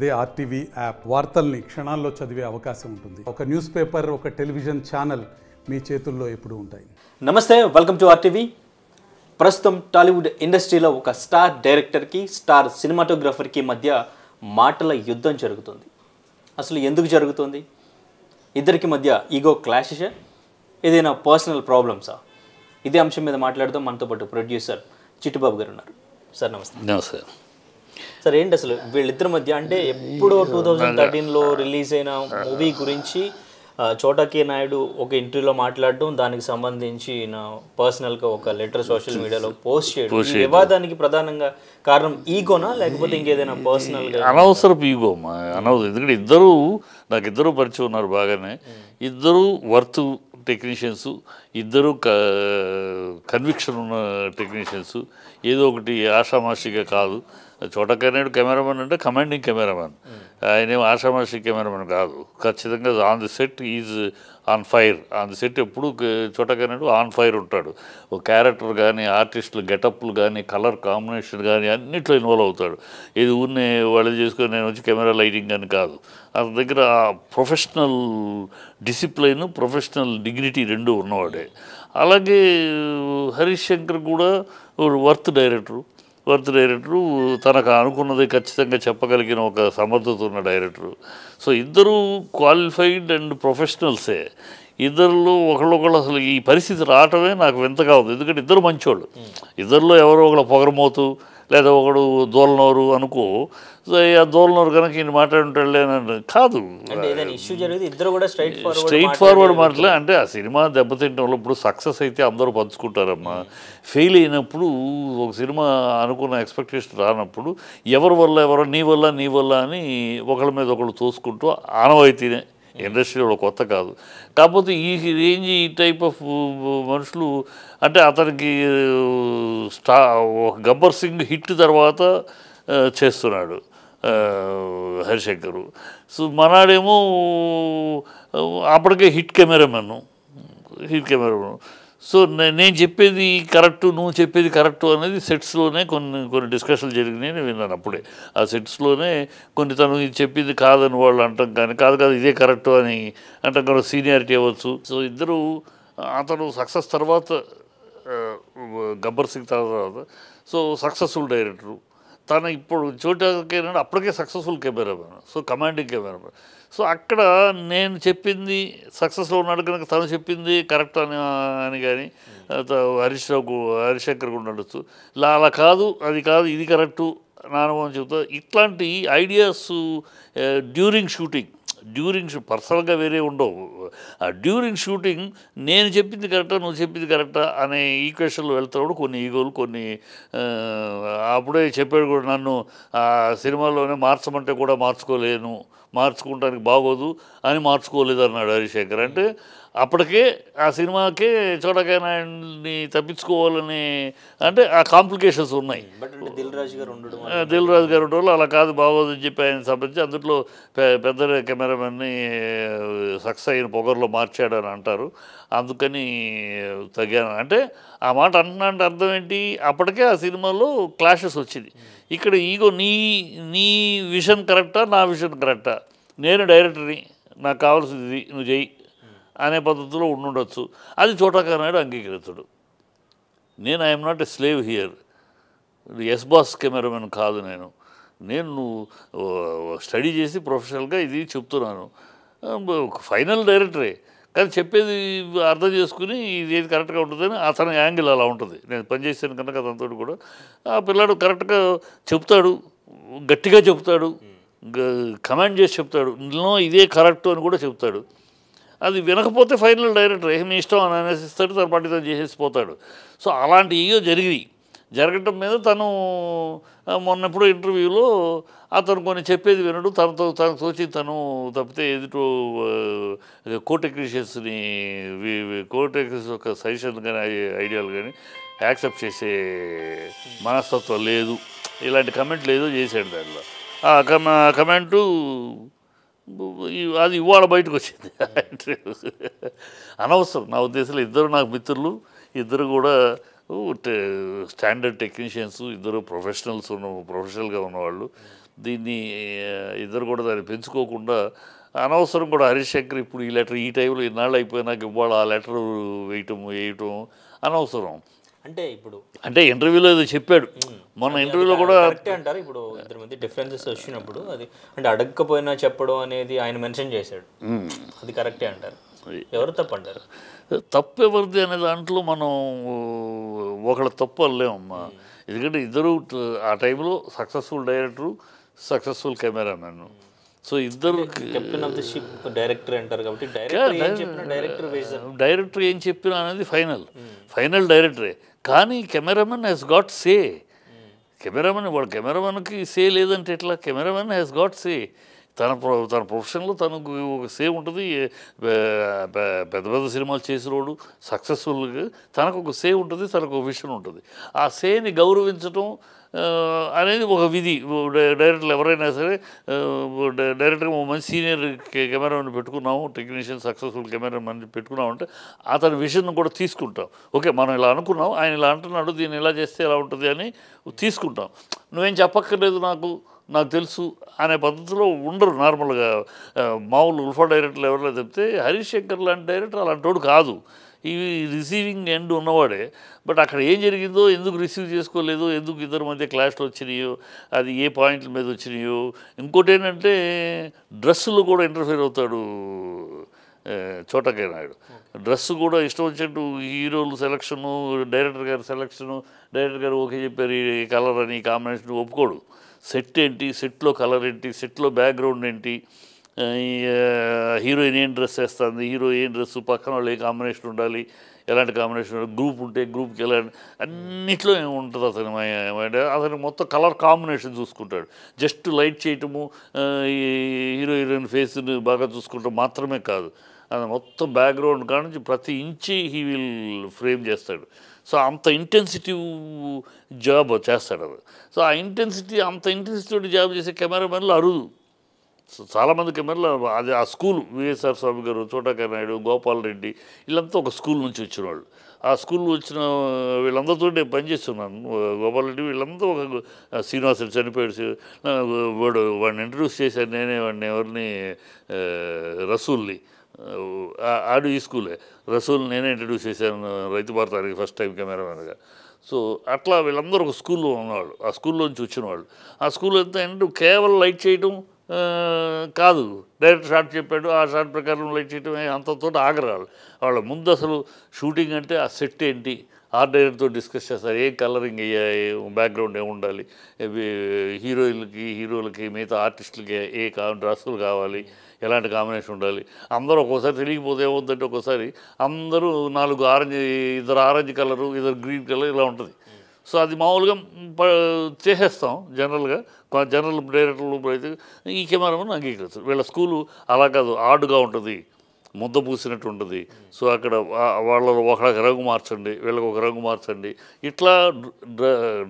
అదే RTV app వార్తల్ని క్షణాల్లో చదివే అవకాశం ఉంటుంది. ఒక న్యూస్ పేపర్, ఒక టెలివిజన్ ఛానల్ మీ చేతుల్లో ఎప్పుడూ ఉంటాయి. నమస్తే, వెల్కమ్ టు ఆర్టీవీ. ప్రస్తుతం టాలీవుడ్ ఇండస్ట్రీలో ఒక స్టార్ డైరెక్టర్కి, స్టార్ సినిమాటోగ్రఫర్కి మధ్య మాటల యుద్ధం జరుగుతుంది. అసలు ఎందుకు జరుగుతుంది? ఇద్దరికి మధ్య ఈగో క్లాషెసా, ఏదైనా పర్సనల్ ప్రాబ్లమ్సా? ఇదే అంశం మీద మాట్లాడదాం. మనతో పాటు ప్రొడ్యూసర్ చిట్టుబాబు గారు ఉన్నారు. సార్ నమస్తే. నమస్తే సార్. ఏంటి అసలు వీళ్ళిద్దరి మధ్య, అంటే ఎప్పుడో 2013లో రిలీజ్ అయిన మూవీ గురించి చోటాకి నాయుడు ఒక ఇంటర్వ్యూలో మాట్లాడడం, దానికి సంబంధించి పర్సనల్గా ఒక లెటర్ సోషల్ మీడియాలో పోస్ట్ చేయడం, ఈ వివాదానికి ప్రధానంగా కారణం ఈగోనా, లేకపోతే ఇంకేదైనా పర్సనల్గా? అనవసరపు ఈగో అనవసరం. ఎందుకంటే నాకు ఇద్దరు పరిచయం ఉన్నారు బాగానే. ఇద్దరు వర్త్ టెక్నీషియన్స్, ఇద్దరు కన్విక్షన్ ఉన్న టెక్నీషియన్స్. ఏదో ఒకటి ఆషామాషిగా కాదు. చోటకనేడు కెమెరామెన్ అంటే కమాండింగ్ కెమెరామెన్, ఆయన ఆషామాషి కెమెరామెన్ కాదు. ఖచ్చితంగా on the set is on fire. On the set ఎప్పుడు చోటకనేడు ఆన్ ఫైర్ ఉంటాడు. ఒక క్యారెక్టర్ కానీ, ఆర్టిస్టులు గెటప్లు కానీ, కలర్ కాంబినేషన్ కానీ అన్నిట్లో ఇన్వాల్వ్ అవుతాడు. ఇది ఊరినే వాళ్ళు చేసుకొని నేను వచ్చి కెమెరా లైటింగ్ అని కాదు. అతని దగ్గర ప్రొఫెషనల్ డిసిప్లైన్, ప్రొఫెషనల్ డిగ్నిటీ రెండు ఉన్నవాడే. అలాగే హరీష్ శంకర్ కూడా వర్త్ డైరెక్టరు. తనకు అనుకున్నది ఖచ్చితంగా చెప్పగలిగిన ఒక సమర్థత ఉన్న డైరెక్టరు. సో ఇద్దరు క్వాలిఫైడ్ అండ్ ప్రొఫెషనల్సే. ఇద్దరిలో ఒకళ్ళొకళ్ళు అసలు ఈ పరిస్థితి రావటమే నాకు వింతగా ఉంది. ఎందుకంటే ఇద్దరు మంచోళ్ళు. ఇద్దరిలో ఎవరో ఒకళ్ళు పొగరమోతు లేదా ఒకడు దోలనోరు అనుకో. సో ఆ దోలనోరు కనుక ఈయన మాట్లాడుంటాడులే అని కాదు. స్ట్రైట్ ఫార్వర్డ్ మాటలే. అంటే ఆ సినిమా దెబ్బతింటంలో ఇప్పుడు సక్సెస్ అయితే అందరూ పంచుకుంటారమ్మా. ఫెయిల్ అయినప్పుడు ఒక సినిమా అనుకున్న ఎక్స్పెక్టేషన్ రానప్పుడు ఎవరి వల్ల నీ వల్ల అని ఒకళ్ళ మీద ఒకళ్ళు తోసుకుంటూ ఆనవాయితీనే. ఇండస్ట్రీలో కొత్త కాదు. కాకపోతే ఈ రేంజ్, ఈ టైప్ ఆఫ్ మనుషులు అంటే అతనికి ఒక గబ్బర్ సింగ్ హిట్ తర్వాత చేస్తున్నాడు హరిశంకరు. సో మనాడేమో అప్పటికే హిట్ కెమెరామెన్. సో నేను చెప్పేది కరెక్టు, నువ్వు చెప్పేది కరెక్టు అనేది సెట్స్లోనే కొన్ని డిస్కషన్లు జరిగినాయి, నేను విన్నాను అప్పుడే. ఆ సెట్స్లోనే కొన్ని తను ఇది చెప్పింది కాదని వాళ్ళు అంటాం, కానీ కాదు ఇదే కరెక్టు అని అంటాం, కానీ సీనియారిటీ అవ్వచ్చు. సో ఇద్దరు, అతను సక్సెస్ తర్వాత గబ్బర్ సింగ్ తర్వాత సో సక్సెస్ఫుల్ డైరెక్టరు. తను ఇప్పుడు చోటకేనంటే అప్పటికే successful cameraman, so commanding cameraman. So అక్కడ నేను చెప్పింది సక్సెస్లో ఉన్నాడు కనుక తను చెప్పింది కరెక్ట్ అని కానీ హరీష్ శంకర్ కూడా ఉండొచ్చు. అలా కాదు, అది కాదు, ఇది కరెక్టు నా అనుభవం చెబుతా. ఇట్లాంటి ఐడియాస్ డ్యూరింగ్ షూటింగ్ పర్సనల్గా వేరే ఉండవు. ఆ డ్యూరింగ్ షూటింగ్ నేను చెప్పింది కరెక్టా, నువ్వు చెప్పింది కరెక్టా అనే ఈక్వేషన్లో వెళ్తాడు. కొన్ని ఈగోలు, కొన్ని అప్పుడే చెప్పాడు కూడా, నన్ను ఆ సినిమాలోనే మార్చమంటే కూడా మార్చుకోవడానికి బాగోదు అని మార్చుకోలేదు అన్నాడు హరిశంకర్. అంటే అప్పటికే ఆ సినిమాకే చోటకాయని తప్పించుకోవాలని, అంటే ఆ కాంప్లికేషన్స్ ఉన్నాయి. దిల్ రాజు గారు ఉండడం అలా కాదు, బాగోదని చెప్పి ఆయన సంబంధించి అందులో పెద్ద కెమెరామెన్ని సక్సెస్ అయిన పొగర్లో మార్చాడని అంటారు. అందుకని తగ్గాను అంటే ఆ మాట అంటున్నా అర్థం ఏంటి? అప్పటికే ఆ సినిమాలో క్లాషెస్ వచ్చింది. ఇక్కడ ఈగో, నీ విజన్ కరెక్టా, నా విజన్ కరెక్టా, నేను డైరెక్టర్ని, నాకు కావాల్సింది నువ్వు చెయ్యి అనే పద్ధతిలో ఉండుండొచ్చు. అది చోటా నాయుడు అంగీకరించడు. I'm not a slave here, yes boss cameraman కాదు. నేను స్టడీ చేసి ప్రొఫెషనల్గా ఇది చెప్తున్నాను. ఫైనల్ డైరెక్టరే, కానీ చెప్పేది అర్థం చేసుకుని ఇది ఏది కరెక్ట్గా ఉంటుందని అతని యాంగిల్ అలా ఉంటుంది. నేను పనిచేసాను కనుక అతనితో కూడా ఆ పిల్లాడు కరెక్ట్గా చెప్తాడు, గట్టిగా చెప్తాడు, కమాండ్ చేసి చెప్తాడు, ఇదే కరెక్ట్ అని కూడా చెప్తాడు. అది వినకపోతే ఫైనల్ డైరెక్టర్ ఏమి ఇష్టం అని అనేసిస్తాడు, తన పార్టీతో చేసేసి పోతాడు. సో అలాంటి ఈగో జరగటం మీద తను మొన్నప్పుడు ఇంటర్వ్యూలో అతను కొన్ని చెప్పేది వినడు, తనకు తోచి తను తప్పితే ఎదుటి కోటెక్నీషియన్స్ ఒక సజెషన్ కానీ ఐడియాలు కానీ యాక్సెప్ట్ చేసే మనస్తత్వం లేదు. ఇలాంటి కమెంట్లు ఏదో చేశాడు దాంట్లో. ఆ కమెంటు అది ఇవాళ బయటకు వచ్చింది. అనవసరం నా ఉద్దేశంలో. ఇద్దరు నాకు మిత్రులు, ఇద్దరు కూడా స్టాండర్డ్ టెక్నీషియన్స్, ఇద్దరు ప్రొఫెషనల్గా ఉన్నవాళ్ళు. దీన్ని ఇద్దరు కూడా దాన్ని పెంచుకోకుండా అనవసరం కూడా హరీష్ శంకర్ ఇప్పుడు ఈ లెటర్ ఈ టైంలో ఇన్నాళ్ళు అయిపోయినాక ఇవాళ ఆ లెటర్ వేయటం అనవసరం. అంటే ఇప్పుడు అంటే ఇంటర్వ్యూలో ఏదో చెప్పాడు, మొన్న ఇంటర్వ్యూలో కూడా కరెక్టే అంటారు. ఇప్పుడు ఇద్దరి మధ్య డిఫరెన్సెస్ వచ్చినప్పుడు అది అంటే అడగకపోయినా చెప్పడం అనేది ఆయన మెన్షన్ చేశాడు, అది కరెక్టే అంటారు. ఎవరు తప్పు అంటారు? తప్పు ఎవరిది అనే దాంట్లో మనం ఒకళ్ళ తప్పు అనలేమమ్మా. ఎందుకంటే ఇద్దరు ఆ టైంలో successful director, successful cameraman. So ఇద్దరు captain of the ship director అంటారు కాబట్టి డైరెక్టర్ ఏం చెప్పినా అనేది ఫైనల్ డైరెక్టరే. కానీ కెమెరామెన్ హ్యాస్ గాట్ సే. కెమెరామెన్కి సే లేదంటే ఎట్లా? Cameraman has got say. తన ప్రొఫెషన్లో తనకు ఒక సే ఉంటుంది. పెద్ద పెద్ద సినిమాలు చేసినోడు సక్సెస్ఫుల్గా తనకు ఒక సే ఉంటుంది, తనకు ఒక విషన్ ఉంటుంది. ఆ సేని గౌరవించడం అనేది ఒక విధి. డైరెక్టర్లు ఎవరైనా సరే డైరెక్ట్గా మంచి సీనియర్ కెమెరామెన్ పెట్టుకున్నాము, టెక్నీషియన్ సక్సెస్ఫుల్ కెమెరామెన్ పెట్టుకున్నామంటే అతని విజన్ కూడా తీసుకుంటాం. ఓకే మనం ఇలా అనుకున్నాం, ఆయన ఇలా అంటున్నాడు, దీన్ని ఇలా చేస్తే ఎలా ఉంటుంది అని తీసుకుంటాం. నువ్వేం చెప్పక్కర్లేదు, నాకు తెలుసు అనే పద్ధతిలో ఉండరు నార్మల్గా. మామూలు ఉల్ఫా డైరెక్టర్లు ఎవరైనా చెప్తే హరీష్ శంకర్ లాంటి డైరెక్టర్ అలాంటి కాదు. ఈ రిసీవింగ్ ఎండ్ ఉన్నవాడే. బట్ అక్కడ ఏం జరిగిందో, ఎందుకు రిసీవ్ చేసుకోలేదు, ఎందుకు ఇద్దరి మధ్య క్లాష్లు వచ్చినాయో, అది ఏ పాయింట్ల మీద వచ్చినాయో. ఇంకోటి ఏంటంటే డ్రెస్సులు కూడా ఇంటర్ఫియర్ అవుతాడు చోటకే నాయుడు. డ్రెస్ కూడా ఇష్టం వచ్చినట్టు హీరోలు సెలక్షను, డైరెక్టర్ గారి సెలక్షను, డైరెక్టర్ గారు ఓకే చెప్పారు ఈ కలర్ అని, ఈ కాంబినేషన్ ఒప్పుకోడు. సెట్ ఏంటి, సెట్లో కలర్ ఏంటి, సెట్లో బ్యాక్గ్రౌండ్ ఏంటి, హీరోయిన్ ఏం డ్రెస్ వేస్తుంది, హీరో ఏం డ్రెస్సు, పక్కన వాళ్ళు ఏ కాంబినేషన్ ఉండాలి, ఎలాంటి కాంబినేషన్ ఉండాలి, గ్రూప్ ఉంటే గ్రూప్కి ఎలాంటి అన్నిట్లో ఏముంటుంది అతను మొత్తం కలర్ కాంబినేషన్ చూసుకుంటాడు. జస్ట్ లైట్ చేయటము, హీరోయిన్ ఫేస్ని బాగా చూసుకుంటాం మాత్రమే కాదు, అది మొత్తం బ్యాక్గ్రౌండ్ కాడ నుంచి ప్రతి ఇంచి హీ విల్ ఫ్రేమ్ చేస్తాడు. సో అంత ఇంటెన్సిటివ్ జాబ్ చేస్తాడు అది. సో ఆ అంత ఇంటెన్సిటీ జాబ్ చేసే కెమెరామెన్లు అరుదు. సో చాలామంది కెమెరాలు అది ఆ స్కూల్ విఎస్ఆర్ స్వామి గారు, చోటకే నాయుడు, గోపాల్ రెడ్డి వీళ్ళంతా ఒక స్కూల్ నుంచి వచ్చిన వాళ్ళు. ఆ స్కూల్ వచ్చిన వీళ్ళందరితో నేను పనిచేస్తున్నాను. గోపాల్ రెడ్డి వీళ్ళంతా ఒక శ్రీనివాస్ చనిపోయాడు, వాడిని ఇంట్రడ్యూస్ చేశాను నేనే, వాడిని ఎవరిని రసూల్ని, ఆడు ఈ స్కూలే రసూల్ నేనే ఇంట్రడ్యూస్ చేశాను రైతు భారతానికి ఫస్ట్ టైం కెమెరామెన్గా. సో అట్లా వీళ్ళందరూ ఒక స్కూల్లో ఉన్నవాళ్ళు, ఆ స్కూల్లోంచి వచ్చిన వాళ్ళు. ఆ స్కూల్ ఎంత అంటే కేవలం లైట్ చేయడం కాదు, డైరెక్ట్ షాట్ చెప్పాడు ఆ షాట్ ప్రకారం లైట్ చేయడం అంతతో ఆగరాళ్ళు. వాళ్ళ ముందు అసలు షూటింగ్ అంటే ఆ సెట్ ఏంటి ఆర్ట్ డైరెక్టర్తో డిస్కస్ చేస్తారు, ఏ కలరింగ్ అయ్యాయి, బ్యాక్గ్రౌండ్ ఏముండాలి, హీరోలకి మిగతా ఆర్టిస్టులకి ఏ డ్రెస్సులు కావాలి, ఎలాంటి కాంబినేషన్ ఉండాలి. అందరూ ఒక్కోసారి తెలియకపోతే ఏమవుతుందంటే ఒక్కోసారి అందరూ 4 ఆరెంజ్, ఇద్దరు ఆరెంజ్ కలరు, ఇద్దరు గ్రీన్ కలర్ ఇలా ఉంటుంది. సో అది మామూలుగా చేసేస్తాం జనరల్ డైరెక్టర్లు అయితే. ఈ కెమెరామెన్ అంగీకరిస్తారు. వీళ్ళ స్కూలు అలా కాదు, ఆడుగా ఉంటుంది, ముద్ద పూసినట్టు ఉంటుంది. సో అక్కడ వాళ్ళలో ఒకళ్ళకి రంగు మార్చండి, వీళ్ళకి ఒక రంగు మార్చండి, ఇట్లా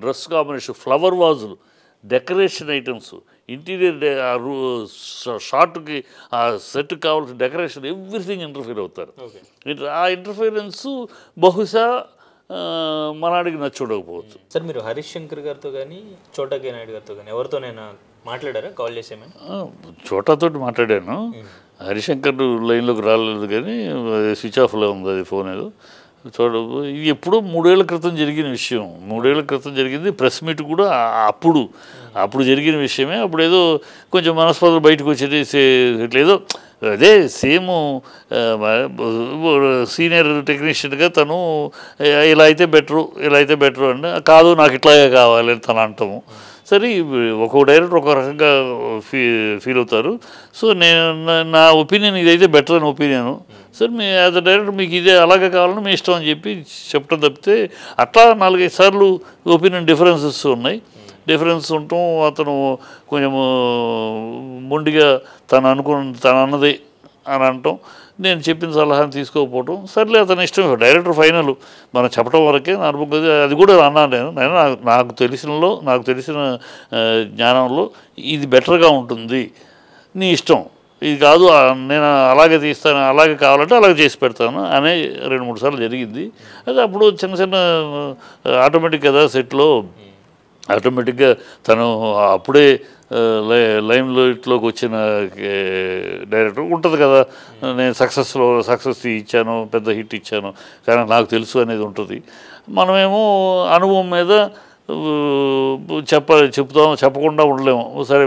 డ్రెస్ కాంబినేషన్, ఫ్లవర్ వాజులు, డెకరేషన్ ఐటమ్స్, ఇంటీరియర్ షార్ట్కి ఆ సెట్కి కావాల్సిన డెకరేషన్, ఎవ్రీథింగ్ ఇంటర్ఫియర్ అవుతారు. ఆ ఇంటర్ఫియరెన్స్ బహుశా మనాడికి నచ్చుండకపోవచ్చు. సార్ మీరు హరీష్ శంకర్ గారితో కానీ చోటకే నాయుడు గారితో కానీ ఎవరితోనైనా మాట్లాడారా, కాల్ చేసేమని? చోటాతోటి మాట్లాడాను. హరిశంకర్ లైన్లోకి రాలేదు కానీ స్విచ్ ఆఫ్లో ఉంది అది ఫోన్ ఏదో. ఇది ఎప్పుడో 3 ఏళ్ల క్రితం జరిగిన విషయం. 3 ఏళ్ల క్రితం జరిగింది. ప్రెస్ మీట్ కూడా అప్పుడు జరిగిన విషయమే. అప్పుడు ఏదో కొంచెం మనస్పర్ధలు బయటకు వచ్చేది, ఏదో అదే సేమ్ సీనియర్ టెక్నీషియన్గా తను ఇలా అయితే బెటరు అంటే కాదు నాకు ఇట్లాగే కావాలి అని తను అంటాము. సరే ఒక్కొక్క డైరెక్టర్ ఒక రకంగా ఫీల్ అవుతారు. సో నా ఒపీనియన్ ఇదైతే బెటర్ అని ఒపీనియను. సరే మీ యాజ్ అ డైరెక్టర్ మీకు ఇదే అలాగే కావాలని మీ ఇష్టం అని చెప్పడం తప్పితే అట్లా 4-5 సార్లు ఒపీనియన్ డిఫరెన్సెస్ ఉన్నాయి. డిఫరెన్స్ ఉండటం, అతను కొంచెం మొండిగా తను అన్నది అని అనటం, నేను చెప్పిన సలహాని తీసుకోకపోవటం, సర్లే అతని ఇష్టం, డైరెక్టర్ ఫైనల్ మనం చెప్పడం వరకే నార్మల్. అది కూడా అన్నాను నేను నాకు తెలిసిన జ్ఞానంలో ఇది బెటర్గా ఉంటుంది, నీ ఇష్టం, ఇది కాదు నేను అలాగే తీస్తాను, అలాగే కావాలంటే అలాగే చేసి పెడతాను అనే 2-3 సార్లు జరిగింది. అది అప్పుడు చిన్న ఆటోమేటిక్ కదా సెట్లో, ఆటోమేటిక్గా తను అప్పుడే లైమ్లైట్లోకి వచ్చిన డైరెక్టర్ ఉంటుంది కదా, నేను సక్సెస్ ఇచ్చాను, పెద్ద హిట్ ఇచ్చాను, కానీ నాకు తెలుసు అనేది ఉంటుంది. మనమేమో అనుభవం మీద చెప్పకుండా ఉండలేము. సరే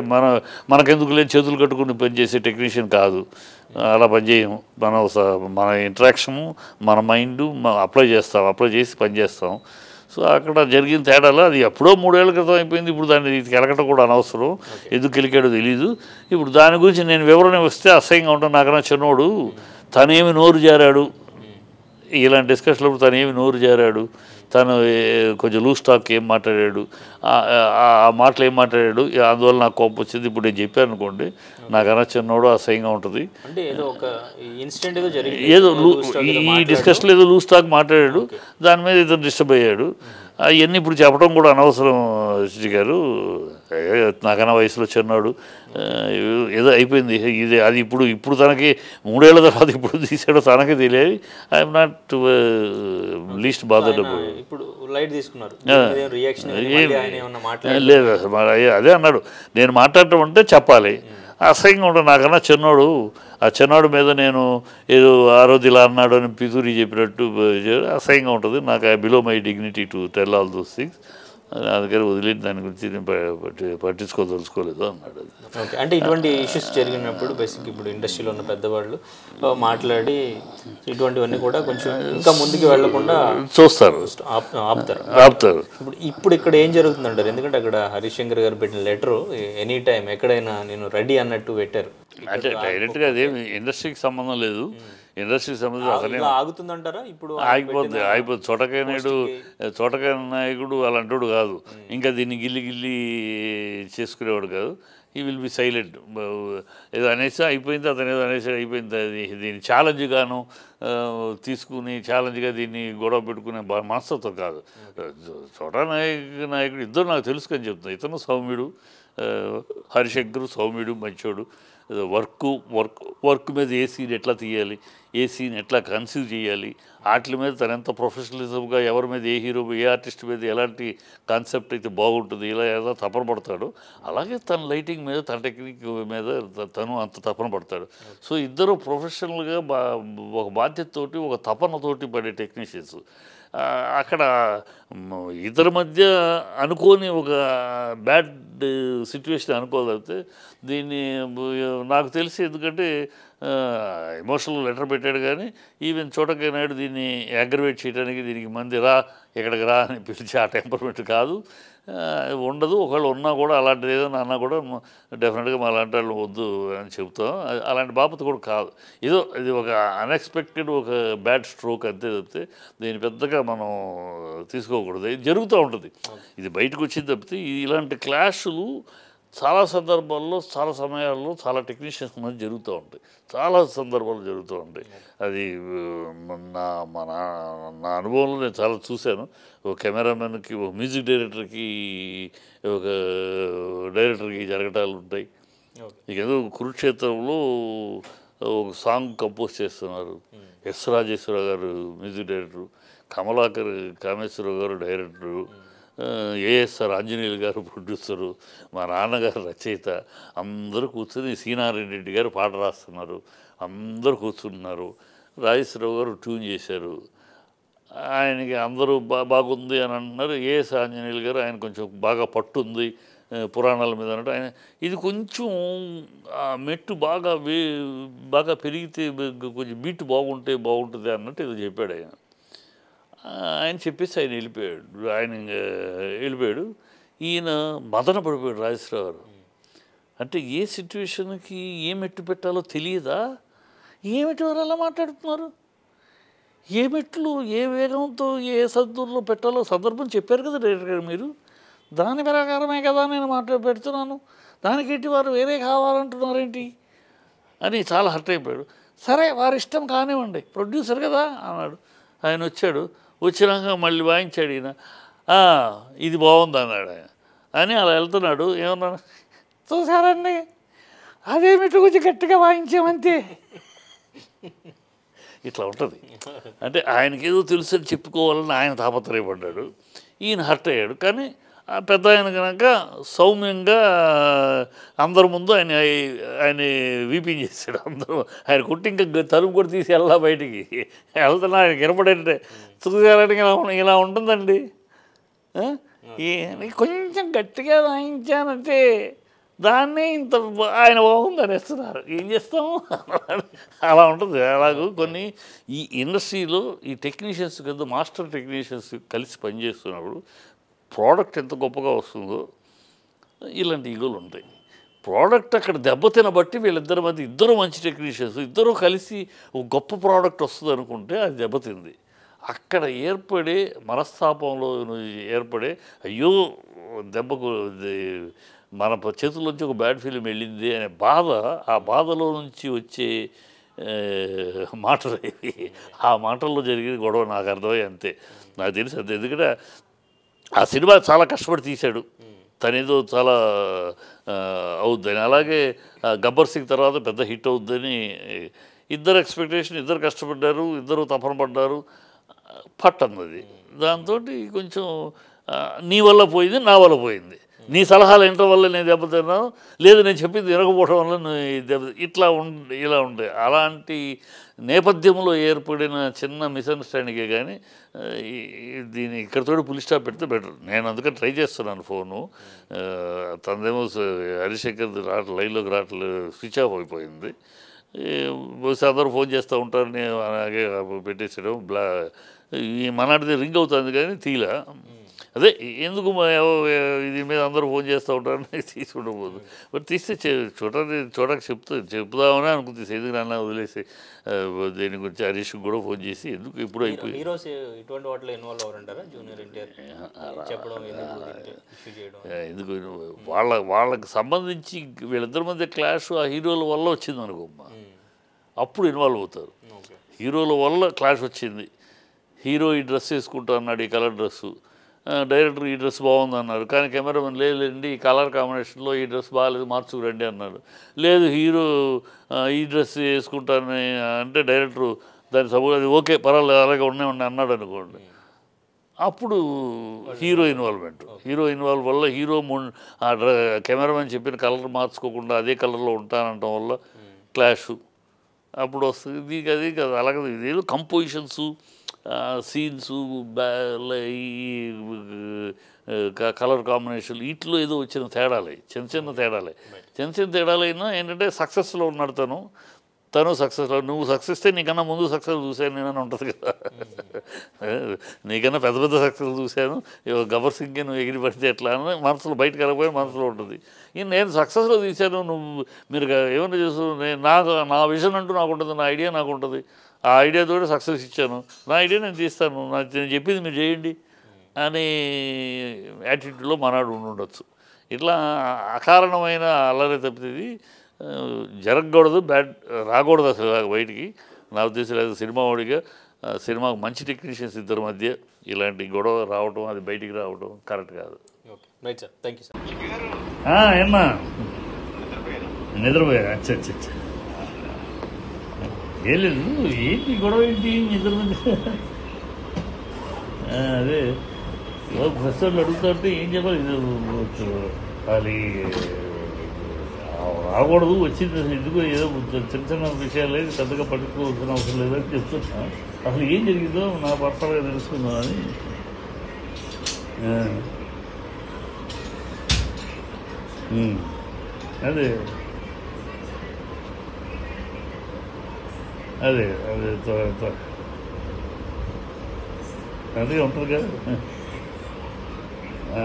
మనకెందుకు లేని చేతులు కట్టుకుని పనిచేసే టెక్నీషియన్ కాదు, అలా పనిచేయము. మన ఇంటరాక్షను, మన మైండ్ అప్లై చేసి పనిచేస్తాం. సో అక్కడ జరిగిన తేడాలో అది ఎప్పుడో 3 ఏళ్ల క్రితం అయిపోయింది. ఇప్పుడు దాన్ని కెలకటం కూడా అనవసరం, ఎందుకు కెలికాడో తెలీదు. ఇప్పుడు దాని గురించి నేను వివరణ వస్తే అసహ్యంగా ఉంటాను. నాకన్నా చిన్నోడు తనేమి నోరు జారాడు, ఇలాంటి డిస్కషన్లో తనేమి నోరు జారాడు, తను కొంచెం లూజ్ టాక్ ఏం మాట్లాడాడు, ఆ మాటలు ఏం మాట్లాడాడు, అందువల్ల నాకు కోపం వచ్చింది. ఇప్పుడు నేను చెప్పాను అనుకోండి, నాకన్నా చిన్నోడు అసహ్యంగా ఉంటుంది. ఏదో ఈ డిస్కషన్లో ఏదో లూజ్ టాక్ మాట్లాడాడు, దాని మీద ఇతను డిస్టర్బ్ అయ్యాడు. అవన్నీ ఇప్పుడు చెప్పడం కూడా అనవసరం శ్రీ గారు. నాకన్నా వయసులో చిన్నాడు, ఏదో అయిపోయింది. ఇది అది ఇప్పుడు తనకి 3 ఏళ్ల తర్వాత ఇప్పుడు తీసాడో తనకే తెలియదు. I'm not least bothered. లేదు, అదే అన్నాడు, నేను మాట్లాడటం అంటే చెప్పాలి, అసహ్యంగా ఉండదు. నాకన్నా చిన్నోడు, ఆ చిన్నోడు మీద నేను ఏదో ఆ రోజు ఇలా అన్నాడు అని పితూరి చెప్పినట్టు అసహ్యంగా ఉంటుంది. నాకు I below my dignity to tell all those things. అందుకని వదిలేసి దాని గురించి నేను పట్టించుకోదలుచుకోలేదు అన్నాడు. ఓకే, అంటే ఇటువంటి ఇష్యూస్ జరిగినప్పుడు బేసిక్ ఇప్పుడు ఇండస్ట్రీలో ఉన్న పెద్దవాళ్ళు మాట్లాడి ఇటువంటివన్నీ కూడా కొంచెం ఇంకా ముందుకు వెళ్లకుండా చూస్తారు, ఆపుతారు. ఇప్పుడు ఇక్కడ ఏం జరుగుతుందంటారు? ఎందుకంటే అక్కడ హరీష్ శంకర్ గారు పెట్టిన లెటరు ఎనీ టైం ఎక్కడైనా నేను రెడీ అన్నట్టు పెట్టారు. అంటే డైరెక్ట్గా అదేమి ఇండస్ట్రీకి సంబంధం లేదు. ఇండస్ట్రీకి సంబంధించి అసలే ఆగుతుందంటారా? ఇప్పుడు ఆగిపోద్ది. చోటకాయ నాయకుడు అలాంటి కాదు, ఇంకా దీన్ని గిల్లి చేసుకునేవాడు కాదు. ఈ విల్ బి సైలెంట్. ఏదో అనేసి అయిపోయింది, అతను ఏదో అనేసి అయిపోయింది. దీన్ని ఛాలెంజ్గాను తీసుకుని ఛాలెంజ్గా దీన్ని గొడవ పెట్టుకునే మనస్తత్వం కాదు. నాయకుడు ఇద్దరు నాకు తెలుసుకొని చెప్తాను. ఇతను సౌమ్యుడు, హరిశంకర్ సౌమ్యుడు, మంచోడు. వర్క్ మీద ఏ సీన్ ఎట్లా తీయాలి, ఏ సీన్ ఎట్లా కన్సీవ్ చేయాలి, వాటి మీద తను ఎంత ప్రొఫెషనలిజంగా ఎవరి మీద ఏ హీరో ఏ ఆర్టిస్ట్ మీద ఎలాంటి కాన్సెప్ట్ అయితే బాగుంటుంది, ఇలా ఎలా తపన పడతాడో అలాగే తన లైటింగ్ మీద, తన టెక్నిక్ మీద తను అంత తపన పడతాడు. సో ఇద్దరు ప్రొఫెషనల్గా ఒక బాధ్యతతోటి, ఒక తపనతోటి పడే టెక్నీషియన్స్. అక్కడ ఇద్దరి మధ్య అనుకోని ఒక బ్యాడ్ సిచ్యువేషన్ అనుకోగలిగితే దీన్ని నాకు తెలిసి, ఎందుకంటే ఎమోషనల్ లెటర్ పెట్టాడు, కానీ ఈవెన్ చోటకాయ నాయుడు దీన్ని అగ్రవేట్ చేయడానికి దీనికి మంది ఇక్కడికి రా అని పిలిచి ఆ టెంపర్మెంట్ కాదు, ఉండదు. ఒకవేళ ఉన్నా కూడా అలాంటిది ఏదైనా అన్నా కూడా డెఫినెట్గా మా అలాంటి వాళ్ళు వద్దు అని చెప్తాం. అలాంటి బాపత కూడా కాదు. ఏదో ఇది ఒక అన్ఎక్స్పెక్టెడ్ ఒక బ్యాడ్ స్ట్రోక్ అంతే తప్పితే దీన్ని పెద్దగా మనం తీసుకోకూడదు. ఇది జరుగుతూ ఉంటుంది, ఇది బయటకు వచ్చింది తప్పితే ఇలాంటి క్లాషులు చాలా సందర్భాల్లో, చాలా సమయాల్లో, చాలా టెక్నీషియన్స్ మధ్య జరుగుతూ ఉంటాయి, చాలా సందర్భాలు జరుగుతూ ఉంటాయి. అది నా అనుభవంలో నేను చాలా చూశాను. ఒక కెమెరామెన్కి, ఒక మ్యూజిక్ డైరెక్టర్కి, ఒక డైరెక్టర్కి జరగటాలు ఉంటాయి. ఇక ఏదో కురుక్షేత్రంలో ఒక సాంగ్ కంపోజ్ చేస్తున్నారు, ఎస్ రాజేశ్వరరావు గారు మ్యూజిక్ డైరెక్టరు, కమలాకర్ కామేశ్వరరావు గారు డైరెక్టరు, ఏఎస్ఆర్ ఆంజనేయులు గారు ప్రొడ్యూసరు, మా నాన్నగారు రచయిత, అందరూ కూర్చొని సీనారాయణ రెడ్డి గారు పాట రాస్తున్నారు, అందరూ కూర్చున్నారు. రాజేశ్వరరావు గారు ట్యూన్ చేశారు, ఆయనకి అందరూ బాగుంది అని అంటున్నారు. ఏఎస్ ఆంజనేయులు గారు ఆయన కొంచెం బాగా పట్టుంది పురాణాల మీద అన్నట్టు. ఆయన ఇది కొంచెం మెట్టు బాగా పెరిగితే కొంచెం బీట్ బాగుంటుంది అన్నట్టు ఏదో చెప్పాడు ఆయన చెప్పేసి ఆయన వెళ్ళిపోయాడు. ఈయన మదన పడిపోయాడు రాజేశ్వరరావు గారు. అంటే ఏ సిచ్యువేషన్కి ఏ మెట్టు పెట్టాలో తెలియదా? ఏ మెట్టు వారు అలా మాట్లాడుతున్నారు? ఏ మెట్లు ఏ వేగంతో ఏ సద్దుల్లో పెట్టాలో సందర్భం చెప్పారు కదా డైరెక్టర్ గారు మీరు. దాని ప్రకారమే కదా నేను పెడుతున్నాను, దానికేంటి వారు వేరే కావాలంటున్నారేంటి అని చాలా హర్ట్ అయిపోయాడు. సరే వారి ఇష్టం కానివ్వండి, ప్రొడ్యూసర్ కదా అన్నాడు. ఆయన వచ్చినాక మళ్ళీ వాయించాడు ఈయన. ఇది బాగుంది అన్నాడు ఆయన అని అలా వెళ్తున్నాడు. ఏమన్నాడు, చూసారండి అదేమిటి కొంచెం గట్టిగా వాయించామంతే. ఇట్లా ఉంటుంది. అంటే ఆయనకేదో తెలుసు అని చెప్పుకోవాలని ఆయన తాపత్రయపడ్డాడు, ఈయన హర్ట్ అయ్యాడు. కానీ పెద్ద ఆయన కనుక సౌమ్యంగా అందరి ముందు ఆయన వీపింగ్ చేశాడు. అందరూ ఆయన కుట్టి ఇంకా తలుపు కూడా తీసి వెళ్ళా బయటికి వెళ్తున్నా ఆయన గిరపడంటే చూసారని ఇలా ఉంటుందండి. కొంచెం గట్టిగా వాయించానంటే దాన్ని ఇంత ఆయన బాగుందని ఇస్తున్నారు, ఏం చేస్తాము అలా ఉంటుంది. అలాగూ కొన్ని ఈ ఇండస్ట్రీలో ఈ టెక్నీషియన్స్ కదా మాస్టర్ టెక్నీషియన్స్ కలిసి పనిచేస్తున్నప్పుడు ప్రోడక్ట్ ఎంత గొప్పగా వస్తుందో ఇలాంటి ఈగోలు ఉంటాయి. ప్రోడక్ట్ అక్కడ దెబ్బతిన బట్టి వీళ్ళిద్దరి మధ్య ఇద్దరు మంచి టెక్నీషియన్స్ ఇద్దరు కలిసి ఒక గొప్ప ప్రోడక్ట్ వస్తుంది అనుకుంటే అది దెబ్బతింది. అక్కడ ఏర్పడే మనస్తాపంలో ఏర్పడే అయ్యో దెబ్బకు మన చేతుల్లోంచి ఒక బ్యాడ్ ఫీలింగ్ వెళ్ళింది అనే బాధ, ఆ బాధలో నుంచి వచ్చే మాటలు ఇవి. ఆ మాటల్లో జరిగేది గొడవ నాకు అర్థమై అంతే. నాకు తెలిసి అంతే. ఎందుకంటే ఆ సినిమా చాలా కష్టపడి తీశాడు, తనేదో చాలా అవుద్దని. అలాగే గబ్బర్ సింగ్ తర్వాత పెద్ద హిట్ అవుద్దని ఇద్దరు ఎక్స్పెక్టేషన్, ఇద్దరు కష్టపడ్డారు, ఇద్దరు తపన పడ్డారు, పట్టన్నది. దాంతో కొంచెం నీ వల్ల పోయింది, నా వల్ల పోయింది. నీ సలహాలు వినటం వల్ల నేను దెబ్బతిన్నాను, లేదు నేను చెప్పింది వినకపోవడం వల్ల ఇట్లా ఇలా ఉంటాయి. అలాంటి నేపథ్యంలో ఏర్పడిన చిన్న మిస్అండర్స్టాండింగే కానీ దీన్ని ఇక్కడతో పులి స్టాప్ పెడితే బెటర్. నేను అందుకని ట్రై చేస్తున్నాను ఫోను. తనదేమో హరిశంకర్ లైన్లోకి రావట్లేదు, స్విచ్ ఆఫ్ అయిపోయింది. బహుశా అందరూ ఫోన్ చేస్తూ ఉంటారు, నేను అలాగే పెట్టేసాడు. ఈ మనాడిది రింగ్ అవుతుంది కానీ తీలా. అదే ఎందుకు ఇది మీద అందరూ ఫోన్ చేస్తూ ఉంటారని తీసుకుండబోదు. బట్ తీస్తే చూడక చెప్దామని అనుకుంది. ఎందుకు నాన్న వదిలేసి దీని గురించి హరీష్ కూడా ఫోన్ చేసి ఎందుకు ఇప్పుడు అయిపోయింది. హీరోస్ ఇటువంటి వాటిలో ఇన్వాల్వ్ అవ్వరంటారా? జూనియర్ ఎన్టీఆర్ చెప్పడం ఎందుకు వాళ్ళకి సంబంధించి వీళ్ళిద్దరి మధ్య క్లాష్ ఆ హీరోల వల్ల వచ్చింది అనుకోమ్మా, అప్పుడు ఇన్వాల్వ్ అవుతారు. హీరోల వల్ల క్లాష్ వచ్చింది. హీరో ఈ డ్రెస్ వేసుకుంటా అన్నాడు, ఈ కలర్ డ్రెస్సు. డైరెక్టర్ ఈ డ్రెస్ బాగుంది అన్నారు, కానీ కెమెరామెన్ లేదండి ఈ కలర్ కాంబినేషన్లో ఈ డ్రెస్ బాగాలేదు మార్చుకురండి అన్నాడు. లేదు హీరో ఈ డ్రెస్ వేసుకుంటానని అంటే డైరెక్టరు దాని సపోజ్ అది ఓకే పర్వాలేదు అలాగే ఉన్నాయి అన్నాడు అనుకోండి. అప్పుడు హీరో ఇన్వాల్వ్ వల్ల హీరో కెమెరామెన్ చెప్పిన కలర్ మార్చుకోకుండా అదే కలర్లో ఉంటానంటం వల్ల క్లాషు అప్పుడు వస్తుంది. అది కదా అలాగే ఇదేదో కంపోజిషన్సు, సీన్సు, కలర్ కాంబినేషన్ వీటిలో ఏదో వచ్చిన తేడాలే, చిన్న తేడాలైనా ఏంటంటే సక్సెస్లో ఉన్నాడు తను సక్సెస్లో. నువ్వు సక్సెస్తే నీకన్నా ముందు సక్సెస్ చూశాను నేనని ఉంటుంది కదా. నీకన్నా పెద్ద సక్సెస్ చూశాను, గబ్బర్ సింగ్ నువ్వు ఎగిరి పడితే ఎట్లా అని మనసులో బయటకు వెళ్ళకపోయినా మనసులో ఉంటుంది. నేను సక్సెస్లో తీశాను, మీరు ఏమైనా చేస్తూ నా విజన్ అంటూ నాకు ఉంటుంది, నా ఐడియా నాకు ఉంటుంది, ఆ ఐడియాతో సక్సెస్ ఇచ్చాను, నా ఐడియా నేను తీస్తాను, నేను చెప్పింది మీరు చేయండి అనే యాటిట్యూడ్లో మనాడు ఉండొచ్చు. ఇట్లా అకారణమైన అల్లరి తప్పితే జరగకూడదు, రాకూడదు అసలు బయటికి. నా ఉద్దేశం లేదు. సినిమా వాడిగా సినిమాకు మంచి టెక్నీషియన్స్ ఇద్దరి మధ్య ఇలాంటి గొడవ రావటం, అది బయటికి రావటం కరెక్ట్ కాదు. Right sir, thank you sir. ఏమ్మా నిద్రపోయా? అచ్చా ఏం లేదు, ఏంటి గొడవ ఏంటి ఇద్దరి మధ్య? అదే ఫస్ట్ వాళ్ళు అడుగుతుంటే ఏం చెప్పాలి, అది రాకూడదు వచ్చింది ఎందుకు ఏదో చిన్న విషయాలు పెద్దగా పట్టుకోవాల్సిన అవసరం లేదని చెప్తున్నా. అసలు ఏం జరిగిందో నా పర్సనల్గా తెలుసుకుందాం అని. అదే అదే అదే అదే ఉంటుంది కదా.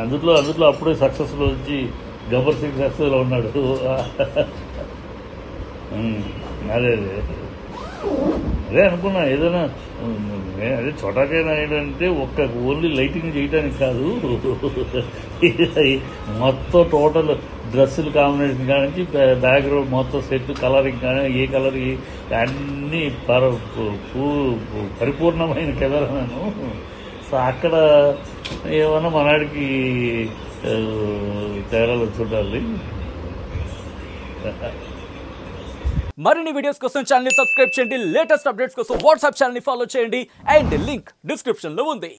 అందులో అప్పుడే సక్సెస్లో వచ్చి గబ్బర్ సింగ్ సక్సెస్లో ఉన్నాడు. అదే అనుకున్నా ఏదైనా అదే చోటాకైనా ఏంటంటే ఓన్లీ లైటింగ్ చేయడానికి కాదు, మొత్తం టోటల్ డ్రెస్సులు కాంబినేషన్ కానీ బ్యాక్గ్రౌండ్ మొత్తం సెట్ కలరింగ్ కానీ ఏ కలర్ అన్నీ పరిపూర్ణమైన కెమెరాను. సో అక్కడ ఏమన్నా మనాడికి తేడాలు చూడాలి. మరిన్ని వీడియోస్ కోసం ఛానల్ ని సబ్స్క్రైబ్ చేయండి, లేటెస్ట్ అప్డేట్స్ కోసం వాట్సాప్ ఛానల్ ని ఫాలో చేయండి అండ్ లింక్ డిస్క్రిప్షన్ లో ఉంది.